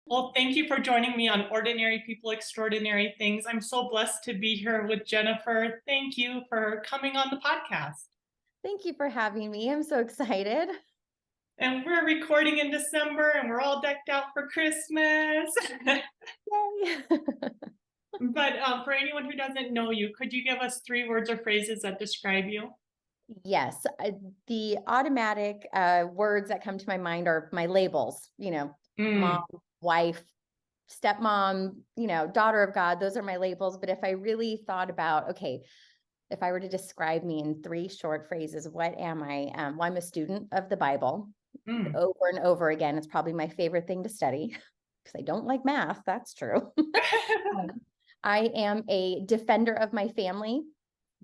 Well, thank you for joining me on Ordinary People, Extraordinary Things. I'm so blessed to be here with Jennifer. Thank you for coming on the podcast. Thank you for having me. I'm so excited. And we're recording in December and we're all decked out for Christmas. Yay. But for anyone who doesn't know you, could you give us three words or phrases that describe you? Yes, the automatic words that come to my mind are my labels, mom, Mm, wife, stepmom, daughter of God. Those are my labels. But if I really thought about, okay, if I were to describe me in three short phrases, what am I? Well, I'm a student of the Bible mm. over and over again. It's probably my favorite thing to study because I don't like math. That's true. I am a defender of my family,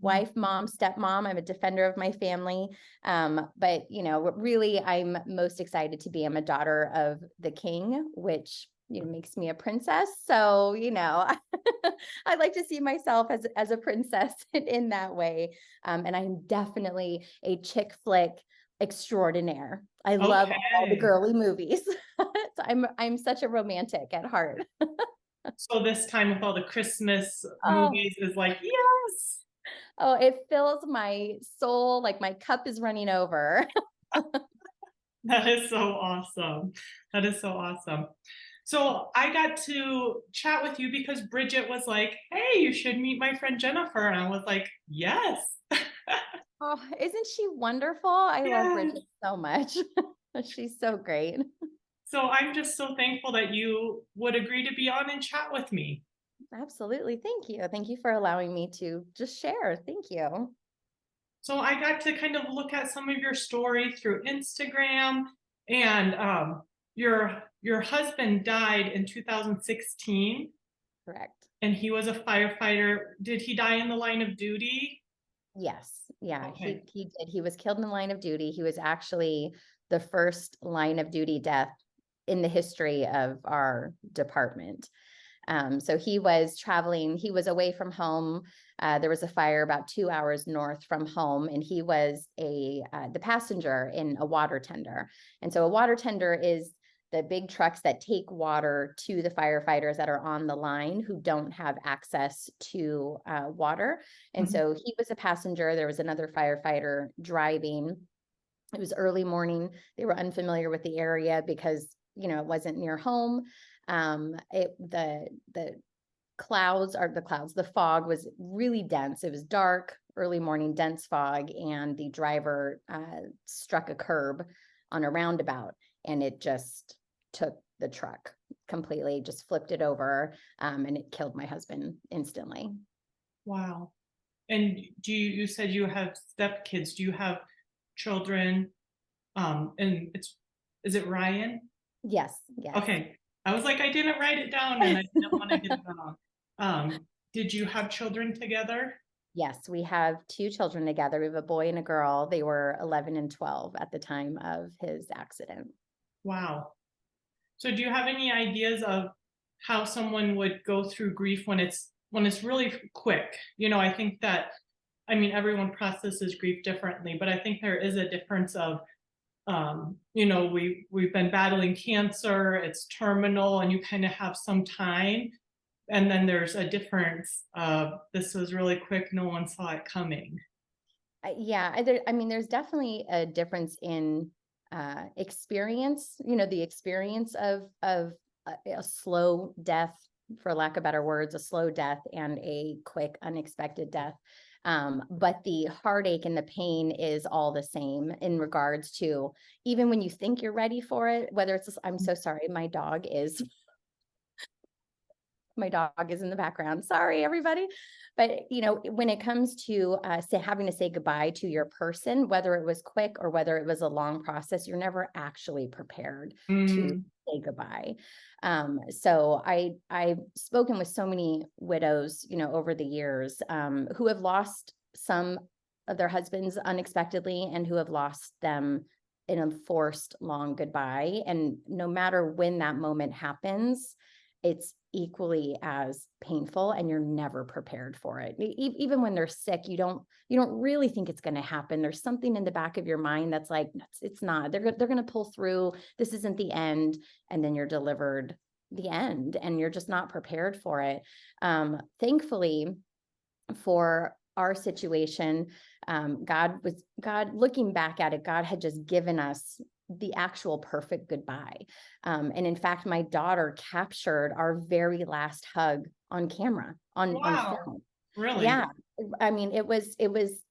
wife, mom, stepmom. I'm a defender of my family. But really I'm most excited to be, I'm a daughter of the King, which makes me a princess. So, I like to see myself as a princess in that way. And I'm definitely a chick flick extraordinaire. I love all the Okay. girly movies. So I'm such a romantic at heart. So this time with all the Christmas Oh, movies is like, yes. Oh, it fills my soul, like my cup is running over. That is so awesome. That is so awesome. So I got to chat with you because Bridget was like, "Hey, you should meet my friend Jennifer." And I was like, "Yes." Oh, isn't she wonderful? I love Yes. Bridget so much. She's so great. So I'm just so thankful that you would agree to be on and chat with me. Absolutely. Thank you. Thank you for allowing me to just share. Thank you. So I got to kind of look at some of your story through Instagram, and your husband died in 2016, Correct. and he was a firefighter. Did he die in the line of duty? Yes. Yeah, Okay. he did. He was killed in the line of duty. He was actually the first line of duty death in the history of our department. So he was traveling, he was away from home. There was a fire about 2 hours north from home, and he was the passenger in a water tender. And so a water tender is the big trucks that take water to the firefighters that are on the line who don't have access to water. And Mhm. so he was a passenger. There was another firefighter driving. It was early morning. They were unfamiliar with the area because, it wasn't near home. The clouds, the fog was really dense. It was dark, early morning, dense fog, and the driver struck a curb on a roundabout, and it just took the truck completely, just flipped it over, and it killed my husband instantly. Wow. And you said you have stepkids. Do you have children? And is it Ryan? Yes, yes. Okay. I was like, I didn't write it down and I didn't want to get it wrong. Did you have children together? Yes, we have two children together. We have a boy and a girl. They were 11 and 12 at the time of his accident. Wow. So do you have any ideas of how someone would go through grief when it's really quick? I think that everyone processes grief differently, but I think there is a difference of we've been battling cancer, it's terminal, and you kind of have some time. And then there's a difference of this was really quick, no one saw it coming. Yeah, there's definitely a difference in experience. The experience of a slow death, for lack of better words, a slow death and a quick, unexpected death. But the heartache and the pain is all the same in regards to even when you think you're ready for it. Whether it's, I'm so sorry, my dog is in the background. Sorry, everybody. But when it comes to having to say goodbye to your person, whether it was quick or whether it was a long process, you're never actually prepared to Mm, say goodbye. So I've spoken with so many widows, over the years, who have lost some of their husbands unexpectedly and who have lost them in a forced long goodbye. And no matter when that moment happens, it's equally as painful and you're never prepared for it. Even when they're sick, you don't really think it's going to happen. There's something in the back of your mind that's like, it's not. They're going to pull through. This isn't the end. And then you're delivered the end, and you're just not prepared for it. Thankfully, for our situation, God looking back at it, God had just given us the actual perfect goodbye. And in fact, my daughter captured our very last hug on camera, on Wow, film. really? Yeah. I mean, it was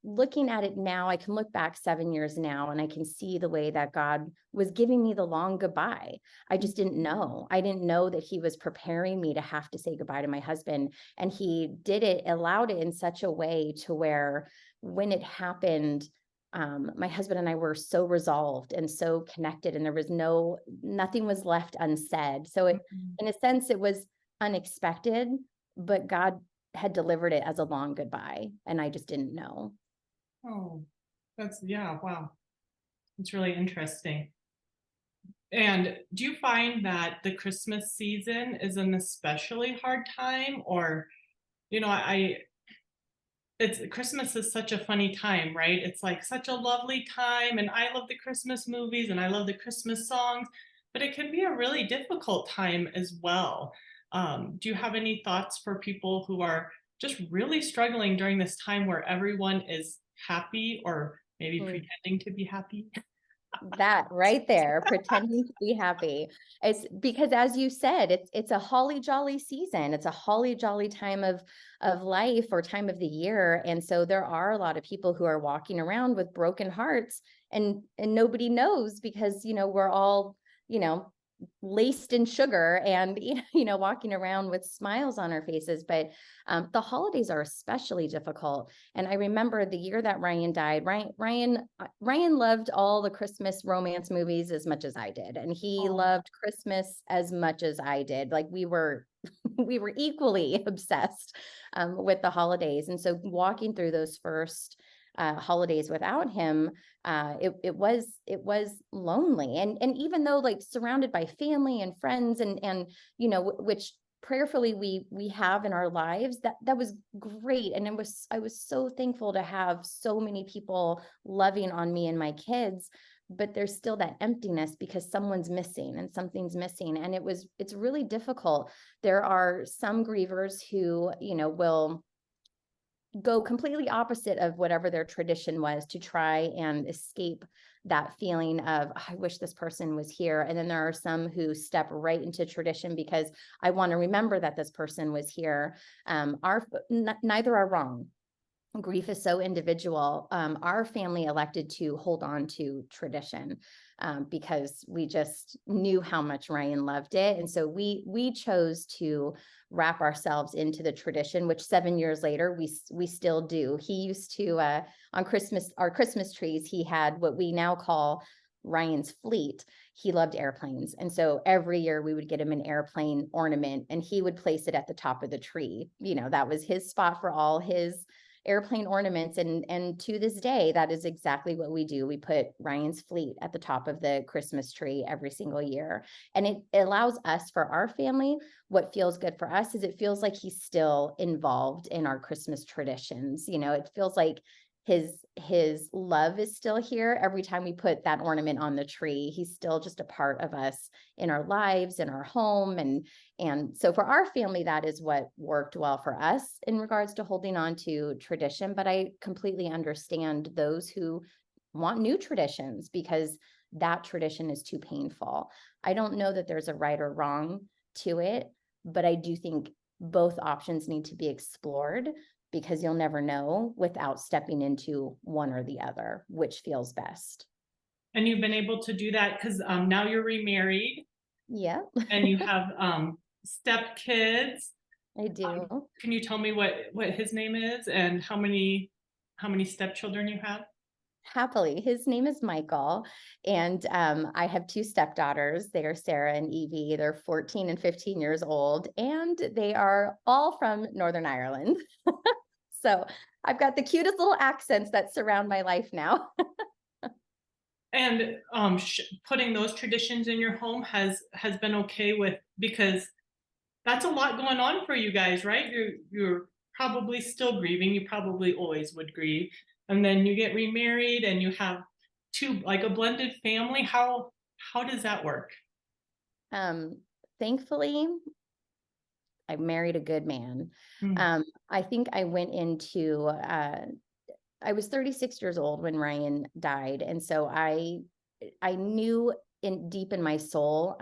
looking at it now, I can look back 7 years now, and I can see the way that God was giving me the long goodbye. I just didn't know. I didn't know that he was preparing me to have to say goodbye to my husband. And he allowed it in such a way to where when it happened, my husband and I were so resolved and so connected, and there was nothing was left unsaid. So in a sense, it was unexpected, but God had delivered it as a long goodbye, and I just didn't know. Oh, yeah, wow. It's really interesting. And do you find that the Christmas season is an especially hard time? Or, it's Christmas is such a funny time, right? It's like such a lovely time, and I love the Christmas movies and I love the Christmas songs, but it can be a really difficult time as well. Do you have any thoughts for people who are just really struggling during this time where everyone is happy or maybe Mm. pretending to be happy? That right there, pretending to be happy. It's because, as you said, it's a holly jolly season. It's a holly jolly time of life, or time of the year. And so there are a lot of people who are walking around with broken hearts, and nobody knows, because we're all, laced in sugar, and walking around with smiles on our faces. But the holidays are especially difficult. And I remember the year that Ryan died. Ryan loved all the Christmas romance movies as much as I did, and he Oh, loved Christmas as much as I did. Like, we were we were equally obsessed with the holidays. And so walking through those first holidays without him, it was lonely. And even though, like, surrounded by family and friends, and which prayerfully we have in our lives, that was great. And I was so thankful to have so many people loving on me and my kids. But there's still that emptiness, because someone's missing and something's missing. And it's really difficult. There are some grievers who will go completely opposite of whatever their tradition was, to try and escape that feeling of, "Oh, I wish this person was here." And then there are some who step right into tradition because, "I want to remember that this person was here." Neither are wrong. Grief is so individual. Our family elected to hold on to tradition, because we just knew how much Ryan loved it. And so we chose to wrap ourselves into the tradition, which 7 years later, we still do. He used to, on our Christmas trees, he had what we now call Ryan's fleet. He loved airplanes. And so every year we would get him an airplane ornament, and he would place it at the top of the tree. That was his spot for all his airplane ornaments. And to this day, that is exactly what we do. We put Ryan's fleet at the top of the Christmas tree every single year. And it allows us, for our family, what feels good for us is it feels like he's still involved in our Christmas traditions. It feels like his love is still here. Every time we put that ornament on the tree, he's still just a part of us, in our lives, in our home. And so for our family, that is what worked well for us in regards to holding on to tradition. But I completely understand those who want new traditions, because that tradition is too painful. I don't know that there's a right or wrong to it, but I do think both options need to be explored, because you'll never know without stepping into one or the other, which feels best. and you've been able to do that because now you're remarried Yeah, and you have step kids. I do. Can you tell me what his name is and how many stepchildren you have? Happily. His name is Michael. And I have two stepdaughters. They are Sarah and Evie. They're 14 and 15 years old, and they are all from Northern Ireland. So I've got the cutest little accents that surround my life now. And putting those traditions in your home has been okay with, because that's a lot going on for you guys, right? You're probably still grieving. You probably always would grieve. And then you get remarried and you have two, like a blended family. How does that work? Um, thankfully, I married a good man. Mm. I think I went into, I was 36 years old when Ryan died. And so I knew deep in my soul,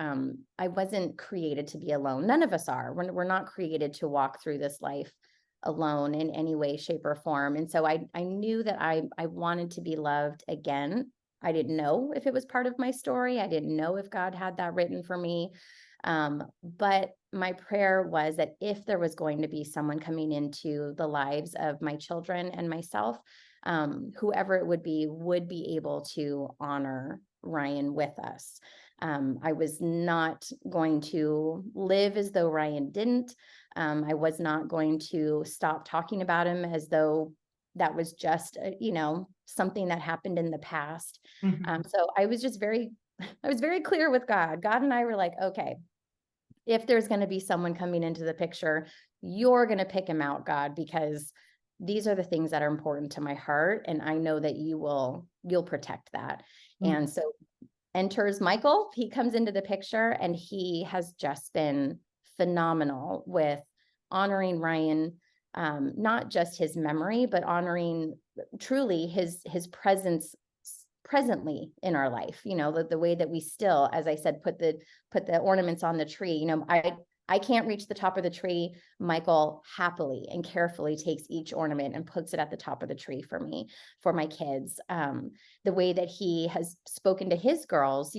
I wasn't created to be alone. None of us are. We're not created to walk through this life alone in any way, shape, or form. And so I knew that I wanted to be loved again. I didn't know if it was part of my story. I didn't know if God had that written for me. But my prayer was that if there was going to be someone coming into the lives of my children and myself, whoever it would be able to honor Ryan with us. I was not going to live as though Ryan didn't. I was not going to stop talking about him as though that was just, something that happened in the past. Mhm. So I was just I was very clear with God. God and I were like, okay, if there's going to be someone coming into the picture, you're going to pick him out, God, because these are the things that are important to my heart. And I know that you'll protect that. Mm. And so enters Michael. He comes into the picture and he has just been phenomenal with honoring Ryan, not just his memory, but honoring truly his presence presently in our life. The way that we still, as I said, put the ornaments on the tree. I can't reach the top of the tree. Michael happily and carefully takes each ornament and puts it at the top of the tree for me, for my kids. The way that he has spoken to his girls,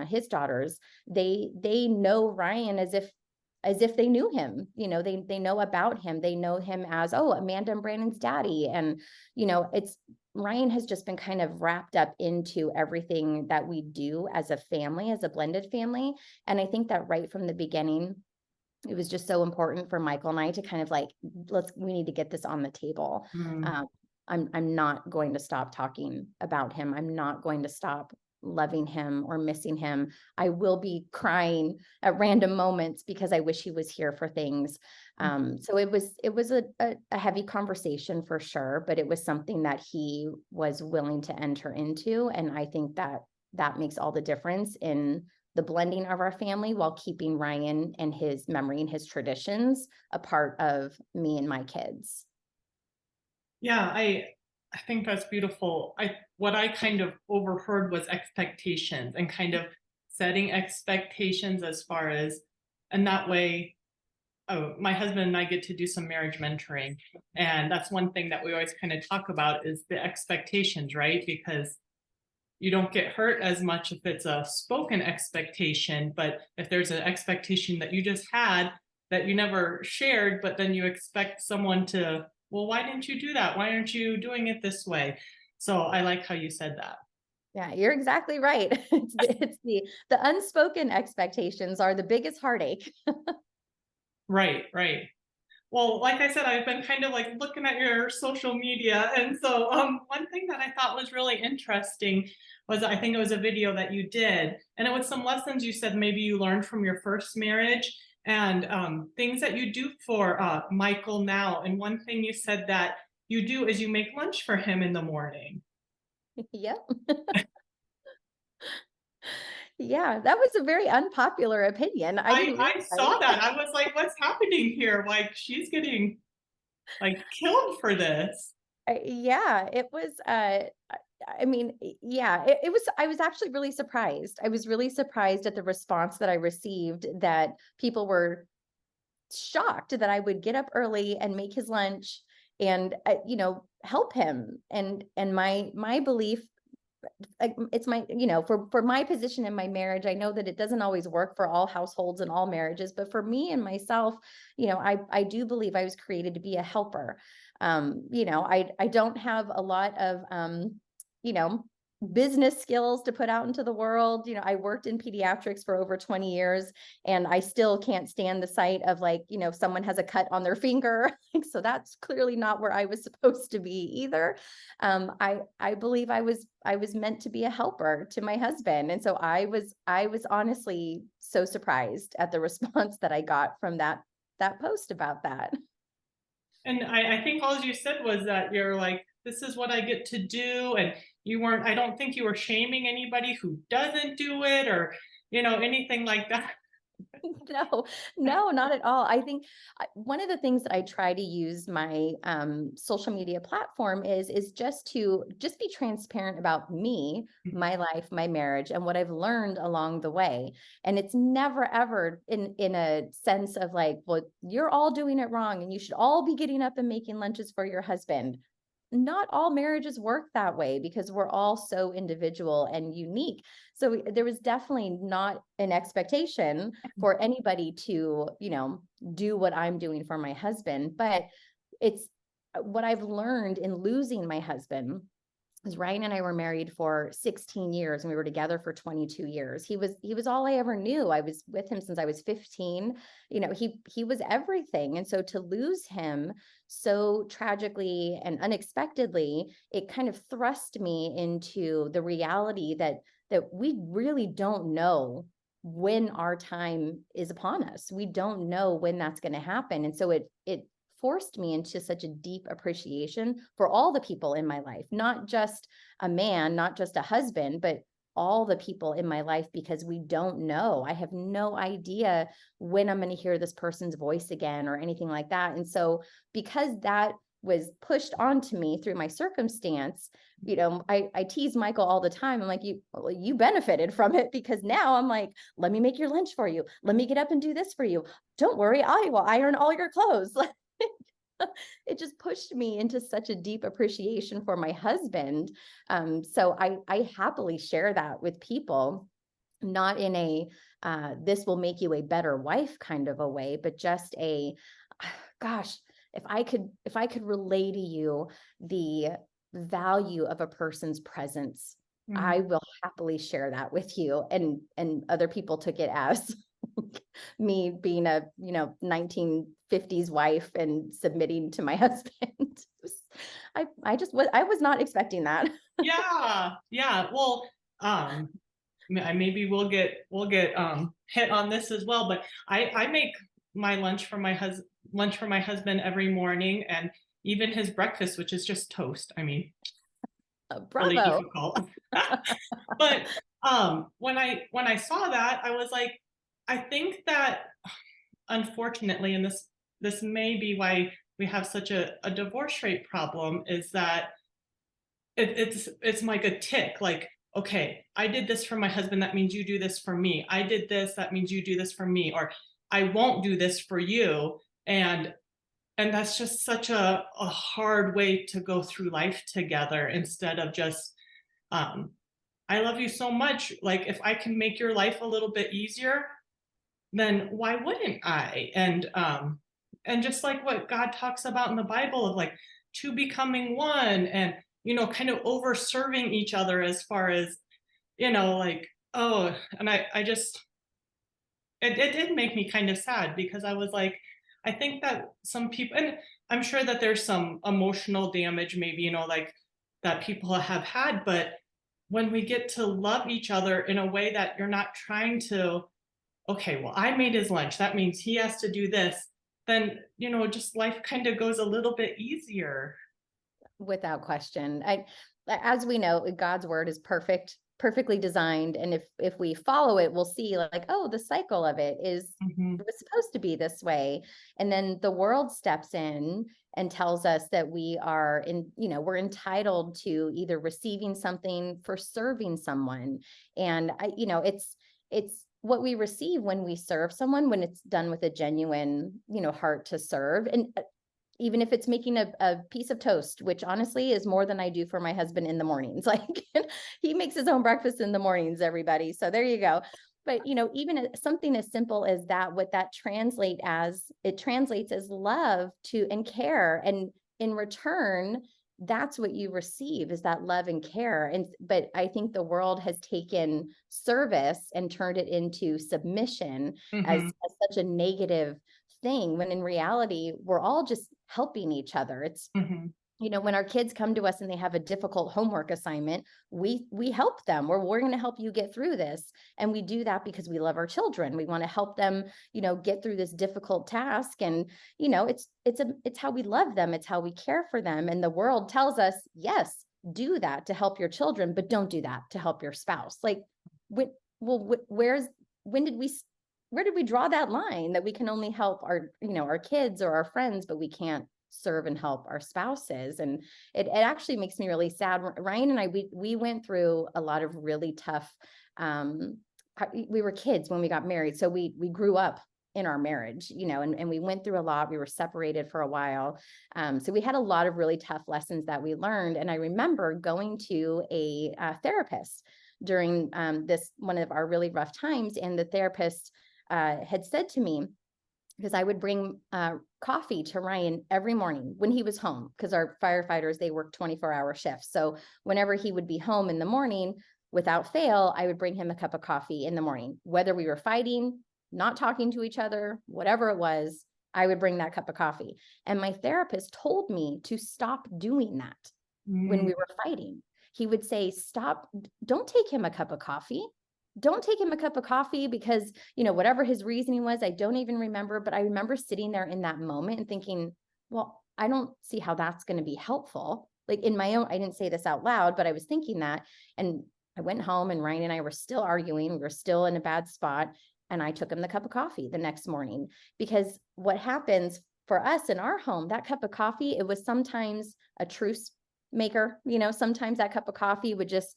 his daughters, they know Ryan as if they knew him. They know about him. They know him as, oh, Amanda and Brandon's daddy. And, it's Ryan has just been kind of wrapped up into everything that we do as a family, as a blended family. And I think that right from the beginning, it was just so important for Michael and I to kind of like, we need to get this on the table. Mm. I'm not going to stop talking about him. I'm not going to stop loving him or missing him. I will be crying at random moments because I wish he was here for things. So it was a heavy conversation for sure, but it was something that he was willing to enter into. And I think that makes all the difference in the blending of our family while keeping Ryan and his memory and his traditions a part of me and my kids. Yeah, I think that's beautiful. What I kind of overheard was expectations and kind of setting expectations as far as, and that way, oh, my husband and I get to do some marriage mentoring. And that's one thing that we always kind of talk about is the expectations, right? Because you don't get hurt as much if it's a spoken expectation, but if there's an expectation that you just had that you never shared, but then you expect someone to, well, why didn't you do that? Why aren't you doing it this way? So I like how you said that. Yeah, you're exactly right. It's the unspoken expectations are the biggest heartache. Right, right. Well, like I said, I've been kind of like looking at your social media. And so one thing that I thought was really interesting was I think it was a video that you did. And it was some lessons you said maybe you learned from your first marriage and things that you do for Michael now. And one thing you said that you do is you make lunch for him in the morning. Yep. Yeah, that was a very unpopular opinion. I didn't I realize. saw that. I was like, what's happening here? Like she's getting like killed for this. Yeah, it was, I mean, yeah, it was, I was actually really surprised. I was really surprised at the response that I received, that people were shocked that I would get up early and make his lunch and, help him. And my belief, it's my, for my position in my marriage, I know that it doesn't always work for all households and all marriages, but for me and myself, I do believe I was created to be a helper. I don't have a lot of, you know, business skills to put out into the world. I worked in pediatrics for over 20 years and I still can't stand the sight of someone has a cut on their finger. So that's clearly not where I was supposed to be either. I believe I was meant to be a helper to my husband. And so I was honestly so surprised at the response that I got from that post about that. And I think all you said was that you're like, this is what I get to do. And you weren't, I don't think you were shaming anybody who doesn't do it or, anything like that. No, not at all. I think one of the things that I try to use my social media platform is just be transparent about me, my life, my marriage, and what I've learned along the way. And it's never ever in a sense of like, well, you're all doing it wrong and you should all be getting up and making lunches for your husband. Not all marriages work that way because we're all so individual and unique. So there was definitely not an expectation for anybody to, do what I'm doing for my husband. But it's what I've learned in losing my husband. Because Ryan and I were married for 16 years and we were together for 22 years. He was all I ever knew. I was with him since I was 15. He was everything. And so to lose him so tragically and unexpectedly, it kind of thrust me into the reality that we really don't know when our time is upon us. We don't know when that's going to happen. And so it forced me into such a deep appreciation for all the people in my life, not just a man, not just a husband, but all the people in my life, because we don't know. I have no idea when I'm going to hear this person's voice again or anything like that. And so because that was pushed onto me through my circumstance, I tease Michael all the time. I'm like, you benefited from it, because now I'm like, let me make your lunch for you. Let me get up and do this for you. Don't worry, I will iron all your clothes. It just pushed me into such a deep appreciation for my husband. So I happily share that with people, not in a this will make you a better wife kind of a way, but just a gosh, if I could relay to you the value of a person's presence, I will happily share that with you. And other people took it as me being a 1950s wife and submitting to my husband. I was not expecting that. Yeah. Well, maybe we'll get hit on this as well, but I make my lunch for my husband every morning, and even his breakfast, which is just toast. I mean, really Bravo. difficult. But when I saw that, I was like, I think that unfortunately, and this may be why we have such a divorce rate problem, is that it's like a tick. Like, okay, I did this for my husband, that means you do this for me. I did this, that means you do this for me. Or I won't do this for you. And that's just such a hard way to go through life together, instead of just I love you so much. Like, if I can make your life a little bit easier, then why wouldn't I? And just like what God talks about in the Bible of like two becoming one, and kind of over serving each other, as far as like, oh, and I just it did make me kind of sad, because I was like, I think that some people, and I'm sure that there's some emotional damage, maybe, like that people have had, but when we get to love each other in a way that you're not trying to, okay, well, I made his lunch, that means he has to do this, then, just life kind of goes a little bit easier. Without question. As we know, God's word is perfectly designed. And if we follow it, we'll see like, oh, the cycle of it is it was supposed to be this way. And then the world steps in and tells us that we're entitled to either receiving something for serving someone. And it's what we receive when we serve someone, when it's done with a genuine, heart to serve. And even if it's making a piece of toast, which honestly is more than I do for my husband in the mornings. Like, he makes his own breakfast in the mornings, everybody. So there you go. But, even something as simple as that, what that translates as love and care. And in return, that's what you receive, is that love and care. But I think the world has taken service and turned it into submission as such a negative thing, when in reality, we're all just helping each other. It's, when our kids come to us and they have a difficult homework assignment, we help them. We're going to help you get through this. And we do that because we love our children. We want to help them, get through this difficult task. And, it's how we love them. It's how we care for them. And the world tells us, yes, do that to help your children, but don't do that to help your spouse. Like, when did we where did we draw that line that we can only help our, our kids or our friends, but we can't serve and help our spouses? And it actually makes me really sad. Ryan and I, we went through a lot of really tough, we were kids when we got married. So we grew up in our marriage, and we went through a lot. We were separated for a while. So we had a lot of really tough lessons that we learned. And I remember going to a therapist during one of our really rough times. And the therapist had said to me, because I would bring coffee to Ryan every morning when he was home, because our firefighters, they work 24-hour shifts. So whenever he would be home in the morning, without fail, I would bring him a cup of coffee in the morning, whether we were fighting, not talking to each other, whatever it was, I would bring that cup of coffee. And my therapist told me to stop doing that when we were fighting. He would say, stop, don't take him a cup of coffee. Don't take him a cup of coffee because, whatever his reasoning was, I don't even remember, but I remember sitting there in that moment and thinking, well, I don't see how that's going to be helpful. Like in my own, I didn't say this out loud, but I was thinking that. And I went home and Ryan and I were still arguing. We were still in a bad spot. And I took him the cup of coffee the next morning, because what happens for us in our home, that cup of coffee, it was sometimes a truce maker. Sometimes that cup of coffee would just,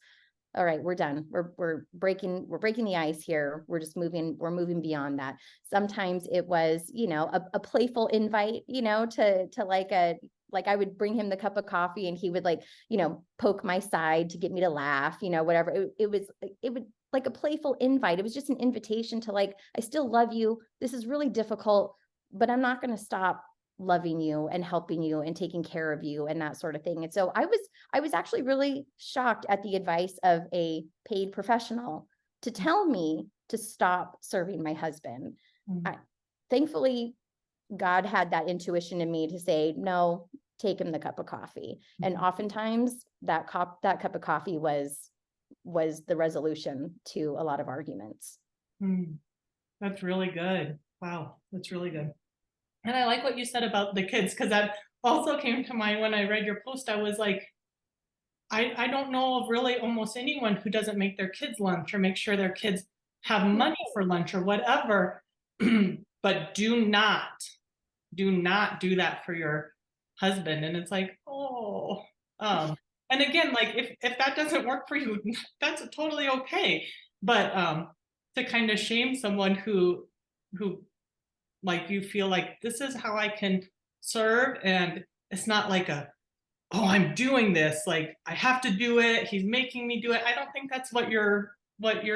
all right, we're done. We're breaking the ice here. We're moving beyond that. Sometimes it was, a playful invite, to like I would bring him the cup of coffee and he would poke my side to get me to laugh, whatever. It would like a playful invite. It was just an invitation to I still love you. This is really difficult, but I'm not going to stop loving you and helping you and taking care of you and that sort of thing. And so I was actually really shocked at the advice of a paid professional to tell me to stop serving my husband. Thankfully, God had that intuition in me to say, no, take him the cup of coffee. And oftentimes that cup of coffee was the resolution to a lot of arguments. That's really good. Wow, that's really good. And I like what you said about the kids, because that also came to mind when I read your post. I was like, I don't know of really almost anyone who doesn't make their kids lunch or make sure their kids have money for lunch or whatever. But do not do that for your husband. And it's like, oh, and again, if that doesn't work for you, that's totally okay. But to kind of shame someone who you feel like this is how I can serve, and it's not like oh, I'm doing this, like I have to do it, he's making me do it. I don't think that's what you're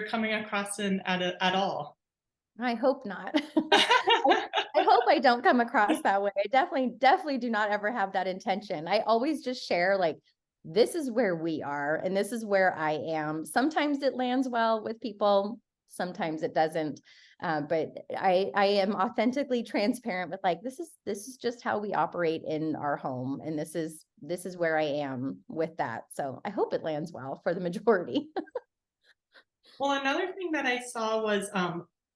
coming across at all. I hope not. I hope I don't come across that way. I definitely do not ever have that intention. I always just share this is where we are and this is where I am. Sometimes it lands well with people, sometimes it doesn't. But I am authentically transparent with this is just how we operate in our home. And this is where I am with that. So I hope it lands well for the majority. Well, another thing that I saw was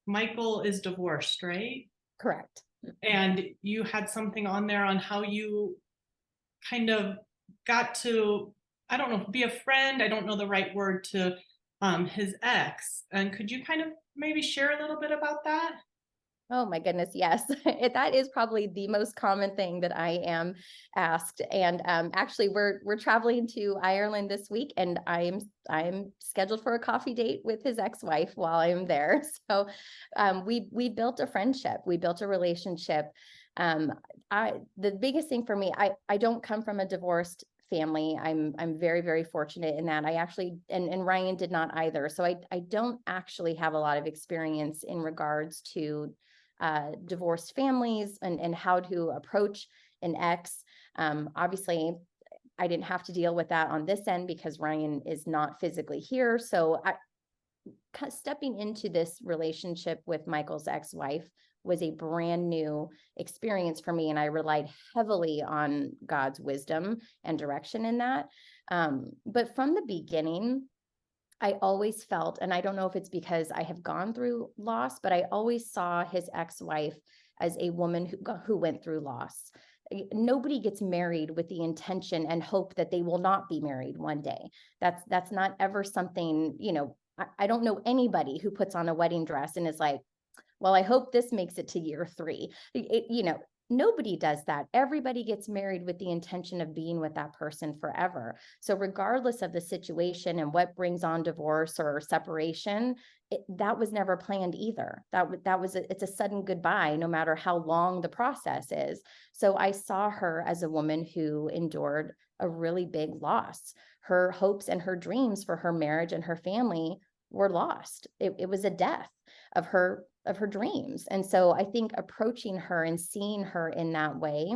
Michael is divorced, right? Correct. And you had something on there on how you kind of got to, I don't know, be a friend. I don't know the right word, to his ex. And could you kind of maybe share a little bit about that? Oh my goodness, yes. That is probably the most common thing that I am asked. And actually, we're traveling to Ireland this week, and I'm scheduled for a coffee date with his ex-wife while I'm there. So we built a friendship, we built a relationship. The biggest thing for me, I don't come from a divorced family. I'm very, very fortunate in that. I actually, and Ryan did not either. So I don't actually have a lot of experience in regards to divorced families and how to approach an ex. Obviously, I didn't have to deal with that on this end because Ryan is not physically here. So stepping into this relationship with Michael's ex-wife was a brand new experience for me. And I relied heavily on God's wisdom and direction in that. But from the beginning, I always felt, and I don't know if it's because I have gone through loss, but I always saw his ex-wife as a woman who went through loss. Nobody gets married with the intention and hope that they will not be married one day. That's not ever something, I don't know anybody who puts on a wedding dress and is like, well, I hope this makes it to year 3. Nobody does that. Everybody gets married with the intention of being with that person forever. So regardless of the situation and what brings on divorce or separation, that was never planned either. It's a sudden goodbye, no matter how long the process is. So I saw her as a woman who endured a really big loss. Her hopes and her dreams for her marriage and her family were lost. It was a death of her dreams. And so I think approaching her and seeing her in that way,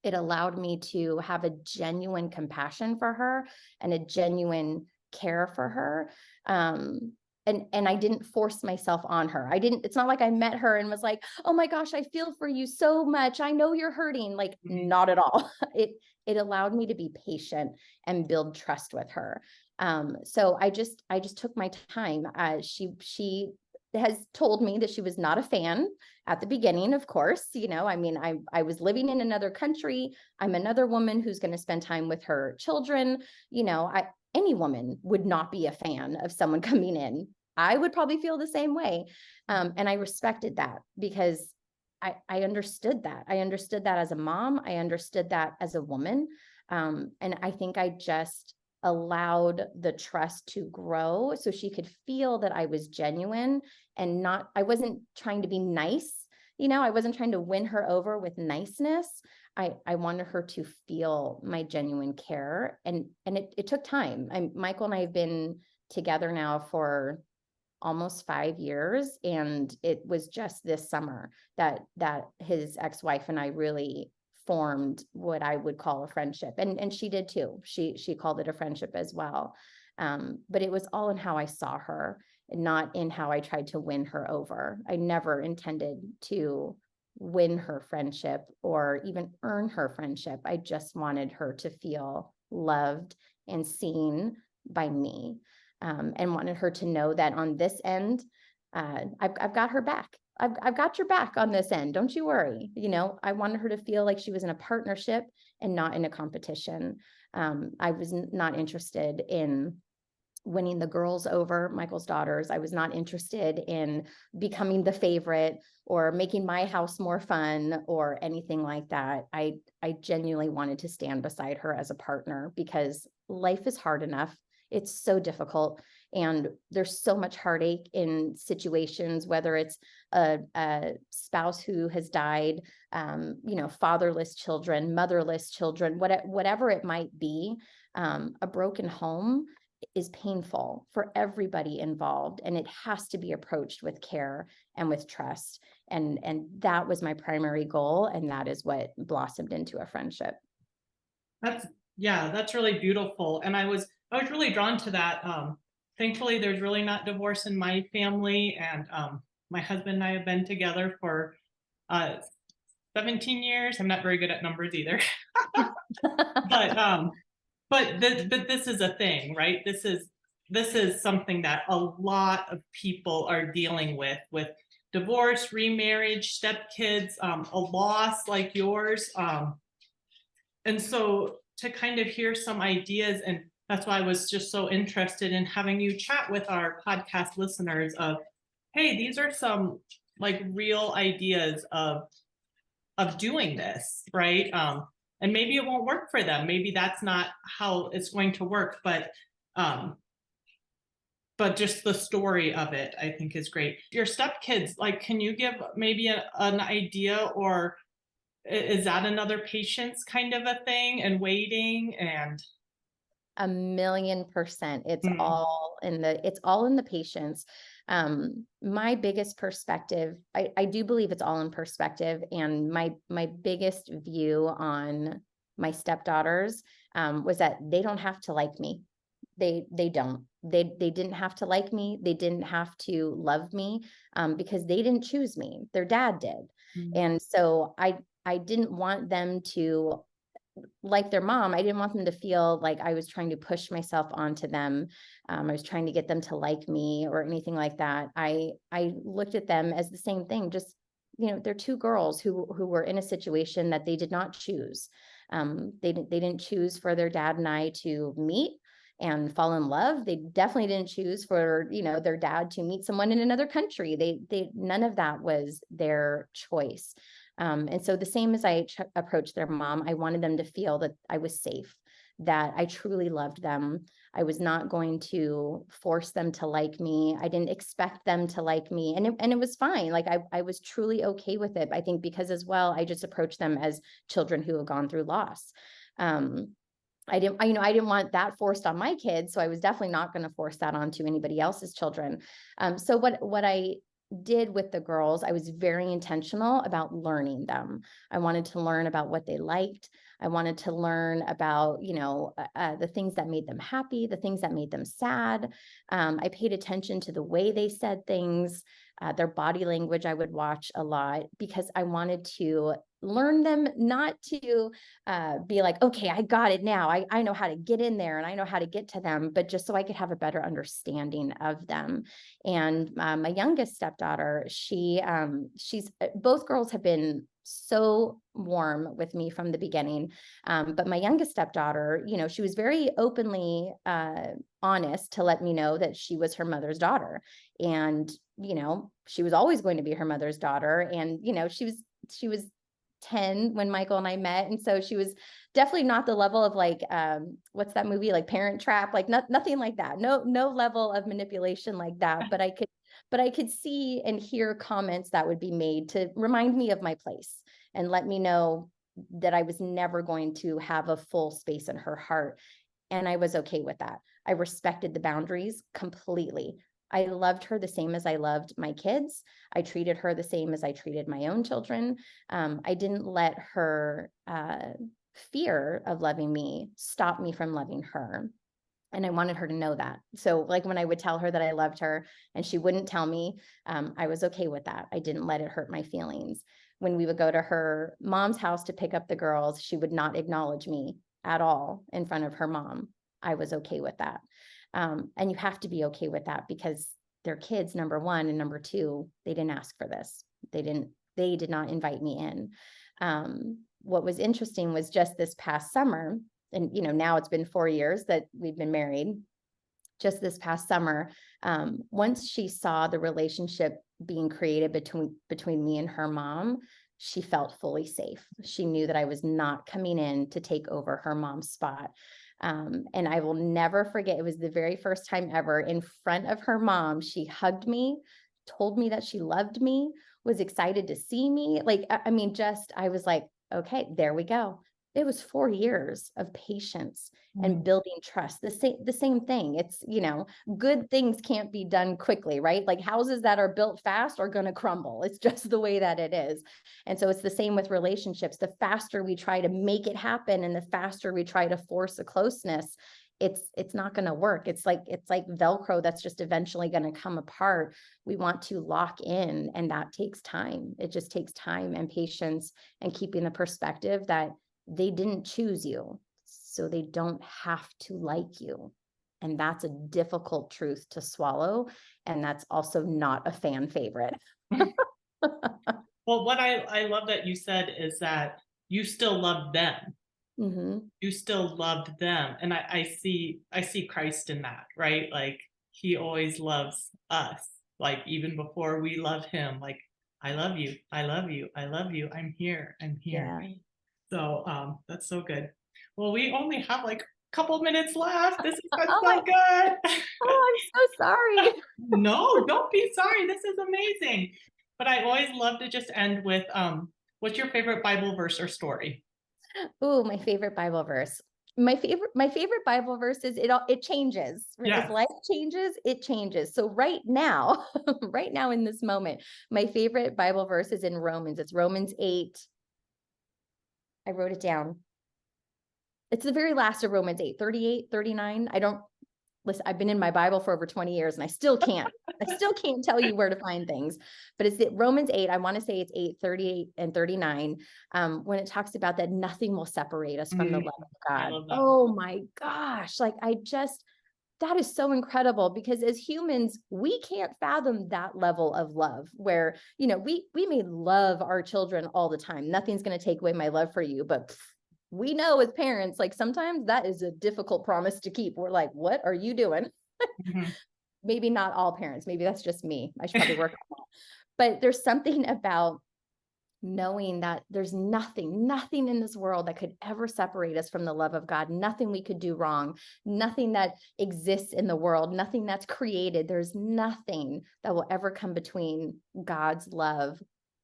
it allowed me to have a genuine compassion for her and a genuine care for her. And I didn't force myself on her. It's not like I met her and was like, oh my gosh, I feel for you so much. I know you're hurting. Like, not at all. It allowed me to be patient and build trust with her. So I just took my time. She has told me that she was not a fan at the beginning, of course. I was living in another country. I'm another woman who's going to spend time with her children. Any woman would not be a fan of someone coming in. I would probably feel the same way. And I respected that because I understood that. I understood that as a mom. I understood that as a woman. And I think I just allowed the trust to grow so she could feel that I was genuine and I wasn't trying to be nice. I wasn't trying to win her over with niceness. I wanted her to feel my genuine care. And it took time. Michael and I have been together now for almost 5 years. And it was just this summer that his ex-wife and I really formed what I would call a friendship. And she did too. She called it a friendship as well. But it was all in how I saw her, not in how I tried to win her over. I never intended to win her friendship or even earn her friendship. I just wanted her to feel loved and seen by me, and wanted her to know that on this end, I've got her back. I've got your back on this end. Don't you worry. I wanted her to feel like she was in a partnership and not in a competition. I was not interested in winning the girls over, Michael's daughters. I was not interested in becoming the favorite or making my house more fun or anything like that. I genuinely wanted to stand beside her as a partner because life is hard enough. It's so difficult. And there's so much heartache in situations, whether it's a spouse who has died, fatherless children, motherless children, whatever it might be. A broken home is painful for everybody involved, and it has to be approached with care and with trust. And that was my primary goal. And that is what blossomed into a friendship. That's really beautiful. And I was really drawn to that. Thankfully, there's really not divorce in my family. And my husband and I have been together for 17 years. I'm not very good at numbers either. But this is a thing, right? This is something that a lot of people are dealing with divorce, remarriage, stepkids, a loss like yours. And so to kind of hear some ideas, and that's why I was just so interested in having you chat with our podcast listeners of, hey, these are some like real ideas of doing this, right? And maybe it won't work for them. Maybe that's not how it's going to work, but just the story of it, I think, is great. Your stepkids, like, can you give maybe an idea, or is that another patience kind of a thing and waiting? And 1,000,000%. It's all in the patience. My biggest perspective, I do believe it's all in perspective. And my biggest view on my stepdaughters was that they don't have to like me. They didn't have to like me. They didn't have to love me, because they didn't choose me. Their dad did. And so I didn't want them to, like their mom, I didn't want them to feel like I was trying to push myself onto them. I was trying to get them to like me or anything like that. I looked at them as the same thing. Just, they're two girls who were in a situation that they did not choose. They didn't choose for their dad and I to meet. and fall in love. They definitely didn't choose for, their dad to meet someone in another country. None of that was their choice. And so the same as I approached their mom, I wanted them to feel that I was safe, that I truly loved them. I was not going to force them to like me. I didn't expect them to like me. And it was fine. Like I was truly okay with it. I think because as well, I just approached them as children who have gone through loss. I didn't want that forced on my kids. So I was definitely not going to force that onto anybody else's children. So what I did with the girls, I was very intentional about learning them. I wanted to learn about what they liked. I wanted to learn about, the things that made them happy, the things that made them sad. I paid attention to the way they said things, their body language. I would watch a lot because I wanted to learn them, not to be like, okay, I got it now. I know how to get in there and I know how to get to them, but just so I could have a better understanding of them. And my youngest stepdaughter, she's both girls have been so warm with me from the beginning. But my youngest stepdaughter, she was very openly honest to let me know that she was her mother's daughter. And, she was always going to be her mother's daughter. And, she was 10 when Michael and I met. And so she was definitely not the level of like, what's that movie? Like Parent Trap, like nothing like that. No level of manipulation like that. But I could see and hear comments that would be made to remind me of my place and let me know that I was never going to have a full space in her heart. And I was okay with that. I respected the boundaries completely. I loved her the same as I loved my kids. I treated her the same as I treated my own children. I didn't let her fear of loving me stop me from loving her. And I wanted her to know that. So like when I would tell her that I loved her and she wouldn't tell me, I was okay with that. I didn't let it hurt my feelings. When we would go to her mom's house to pick up the girls, she would not acknowledge me at all in front of her mom. I was okay with that. And you have to be okay with that because they're kids, number one, and number two, they didn't ask for this. They did not invite me in. What was interesting was just this past summer, and now it's been 4 years that we've been married. Just this past summer, once she saw the relationship being created between me and her mom, she felt fully safe. She knew that I was not coming in to take over her mom's spot. And I will never forget, it was the very first time ever in front of her mom, she hugged me, told me that she loved me, was excited to see me. Like, I was like, okay, there we go. It was 4 years of patience and building trust. The same thing. It's, good things can't be done quickly, right? Like houses that are built fast are going to crumble. It's just the way that it is. And so it's the same with relationships. The faster we try to make it happen and the faster we try to force a closeness, it's not going to work. It's like Velcro that's just eventually going to come apart. We want to lock in, and that takes time. It just takes time and patience and keeping the perspective that they didn't choose you, so they don't have to like you. And that's a difficult truth to swallow. And that's also not a fan favorite. Well, what I love that you said is that you still love them. Mm-hmm. You still loved them. And I see Christ in that, right? Like he always loves us, like even before we love him, like, I love you, I love you, I love you, I'm here. Yeah. So that's so good. Well, we only have like a couple minutes left. This has been Oh so good. Oh, I'm so sorry. No, don't be sorry. This is amazing. But I always love to just end with what's your favorite Bible verse or story? Ooh, my favorite Bible verse. My favorite Bible verse is it changes. Yeah. As life changes, it changes. So right now, right now in this moment, my favorite Bible verse is in Romans. It's Romans 8. I wrote it down. It's the very last of Romans 8, 38, 39. Listen, I've been in my Bible for over 20 years and I still can't tell you where to find things, but it's Romans 8. I want to say it's 8, 38 and 39. When it talks about that nothing will separate us from the love of God. Oh my gosh. Like that is so incredible because as humans, we can't fathom that level of love where, we may love our children all the time. Nothing's going to take away my love for you, but we know as parents, like sometimes that is a difficult promise to keep. We're like, what are you doing? Mhm. Maybe not all parents. Maybe that's just me. I should probably work on that. But there's something about knowing that there's nothing in this world that could ever separate us from the love of God, nothing we could do wrong, nothing that exists in the world, nothing that's created. There's nothing that will ever come between God's love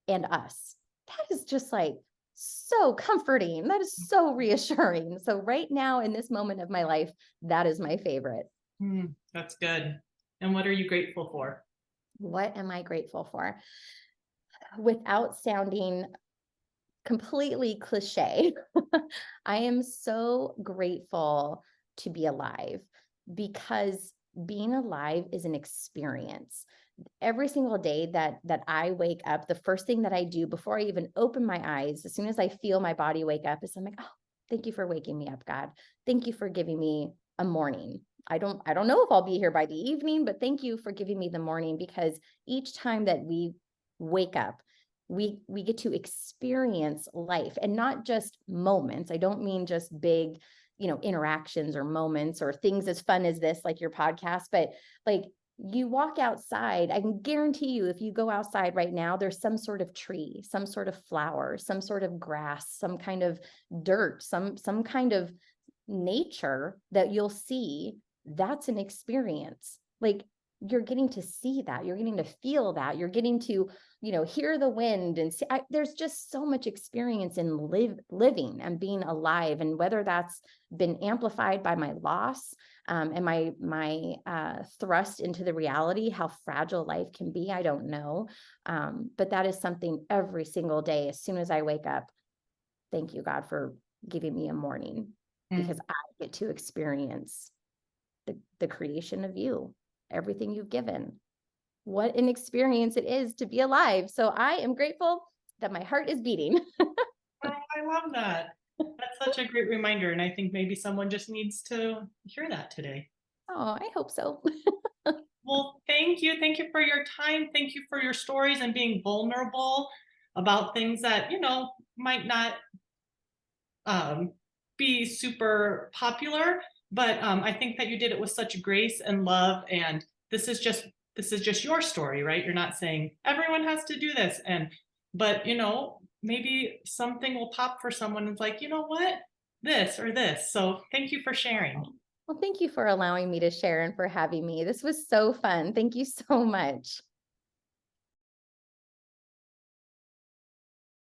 and us. That is just like so comforting. That is so reassuring. So right now in this moment of my life, that is my favorite. That's good. And what are you grateful for? What am I grateful for? Without sounding completely cliche, I am so grateful to be alive, because being alive is an experience. Every single day that I wake up, the first thing that I do before I even open my eyes, as soon as I feel my body wake up, is I'm like, oh, thank you for waking me up, God. Thank you for giving me a morning. I don't know if I'll be here by the evening, but thank you for giving me the morning, because each time that we wake up, we get to experience life, and not just moments. I don't mean just big, interactions or moments or things as fun as this, like your podcast, but like you walk outside, I can guarantee you, if you go outside right now, there's some sort of tree, some sort of flower, some sort of grass, some kind of dirt, some kind of nature that you'll see. That's an experience. Like, you're getting to see that, you're getting to feel that, you're getting to, hear the wind and see. There's just so much experience in living and being alive. And whether that's been amplified by my loss, and my thrust into the reality, how fragile life can be, I don't know. But that is something every single day, as soon as I wake up, thank you, God, for giving me a morning, because I get to experience the creation of you, everything you've given. What an experience it is to be alive. So I am grateful that my heart is beating. Oh, I love that. That's such a great reminder. And I think maybe someone just needs to hear that today. Oh, I hope so. Well, thank you. Thank you for your time. Thank you for your stories and being vulnerable about things that, might not be super popular. But I think that you did it with such grace and love. And this is just your story, right? You're not saying everyone has to do this. But maybe something will pop for someone. It's like, you know what? This or this. So thank you for sharing. Well, thank you for allowing me to share and for having me. This was so fun. Thank you so much.